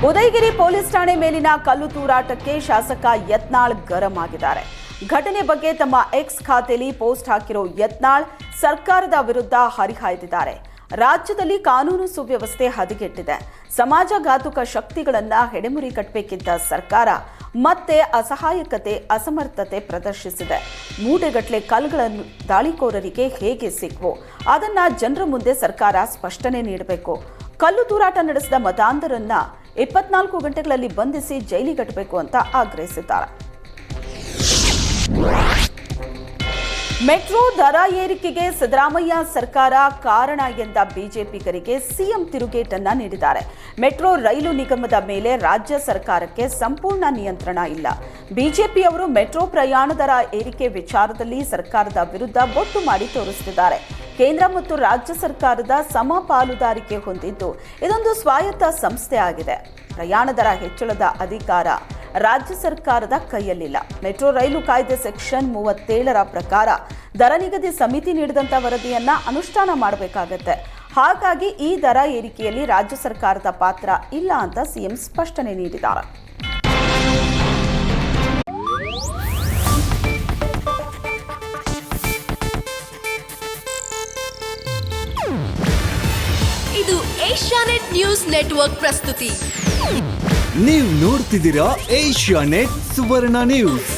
Udayagiri police ಠಾಣೆ ಮೇಲಿನ ಕಲ್ಲು ತೂರಾಟಕ್ಕೆ ಶಾಸಕ ಯತ್ನಾಳ್ ಗರಂ ಆಗಿದ್ದಾರೆ. ಘಟನೆ ಬಗ್ಗೆ ತಮ್ಮ ಎಕ್ಸ್ ಖಾತೆಯಲ್ಲಿ ಪೋಸ್ಟ್ ಹಾಕಿರೋ ಯತ್ನಾಳ್ ಸರ್ಕಾರದ ವಿರುದ್ಧ ಹರಿಹಾಯ್ದಿದ್ದಾರೆ. ರಾಜ್ಯದಲ್ಲಿ ಕಾನೂನು ಸುವ್ಯವಸ್ಥೆ ಹದಗೆಟ್ಟಿದೆ. ಸಮಾಜಘಾತುಕ ಶಕ್ತಿಗಳನ್ನ ಹೆಡೆಮುರಿ ಕಟ್ಟಬೇಕಿದ್ದ ಸರ್ಕಾರ ಮತ್ತೆ ಅಸಹಾಯಕತೆ, ಅಸಮರ್ಥತೆ ಪ್ರದರ್ಶಿಸಿದೆ. ಮೂಟೆಗಟ್ಟಲೆ ಕಲ್ಲುಗಳನ್ನು ದಾಳಿಕೋರರಿಗೆ ಹೇಗೆ ಸಿಕ್ವೋ ಅದನ್ನ ಜನರ ಮುಂದೆ ಸರ್ಕಾರ ಸ್ಪಷ್ಟನೆ ನೀಡಬೇಕು. ಕಲ್ಲು ತೂರಾಟ ನಡೆಸಿದ ಮತಾಂಧರನ್ನ 24 ಗಂಟೆಗಳಲ್ಲಿ ಬಂಧಿಸಿ ಜೈಲಿಗಟ್ಟಬೇಕು ಅಂತ ಆಗ್ರಹಿಸಿದ್ದಾರೆ. ಮೆಟ್ರೋ ದರ ಏರಿಕೆಗೆ ಸಿದ್ದರಾಮಯ್ಯ ಸರ್ಕಾರ ಕಾರಣ ಎಂದ ಬಿಜೆಪಿಗರಿಗೆ ಸಿಎಂ ತಿರುಗೇಟನ್ನ ನೀಡಿದ್ದಾರೆ. ಮೆಟ್ರೋ ರೈಲು ನಿಗಮದ ಮೇಲೆ ರಾಜ್ಯ ಸರ್ಕಾರಕ್ಕೆ ಸಂಪೂರ್ಣ ನಿಯಂತ್ರಣ ಇಲ್ಲ. ಬಿಜೆಪಿಯವರು ಮೆಟ್ರೋ ಪ್ರಯಾಣ ದರ ಏರಿಕೆ ವಿಚಾರದಲ್ಲಿ ಸರ್ಕಾರದ ವಿರುದ್ಧ ಬೊಟ್ಟು ಮಾಡಿ ತೋರಿಸುತ್ತಿದ್ದಾರೆ. ಕೇಂದ್ರ ಮತ್ತು ರಾಜ್ಯ ಸರ್ಕಾರದ ಸಮಪಾಲುದಾರಿಕೆ ಹೊಂದಿದ್ದು ಇದೊಂದು ಸ್ವಾಯತ್ತ ಸಂಸ್ಥೆ ಆಗಿದೆ. ಪ್ರಯಾಣ ದರ ಹೆಚ್ಚಳದ ಅಧಿಕಾರ ರಾಜ್ಯ ಸರ್ಕಾರದ ಕೈಯಲ್ಲಿಲ್ಲ. ಮೆಟ್ರೋ ರೈಲು ಕಾಯ್ದೆ ಸೆಕ್ಷನ್ 37ರ ಪ್ರಕಾರ ದರ ನಿಗದಿ ಸಮಿತಿ ನೀಡಿದಂಥ ವರದಿಯನ್ನ ಅನುಷ್ಠಾನ ಮಾಡಬೇಕಾಗತ್ತೆ. ಹಾಗಾಗಿ ಈ ದರ ಏರಿಕೆಯಲ್ಲಿ ರಾಜ್ಯ ಸರ್ಕಾರದ ಪಾತ್ರ ಇಲ್ಲ ಅಂತ ಸಿಎಂ ಸ್ಪಷ್ಟನೆ ನೀಡಿದ್ದಾರೆ. ಇದು ಏಷ್ಯಾನೆಟ್ ನ್ಯೂಸ್ ನೆಟ್ವರ್ಕ್ ಪ್ರಸ್ತುತಿ. ನೀವು ನೋಡ್ತಿದ್ದೀರಾ ಏಷ್ಯಾನೆಟ್ ಸುವರ್ಣ ನ್ಯೂಸ್.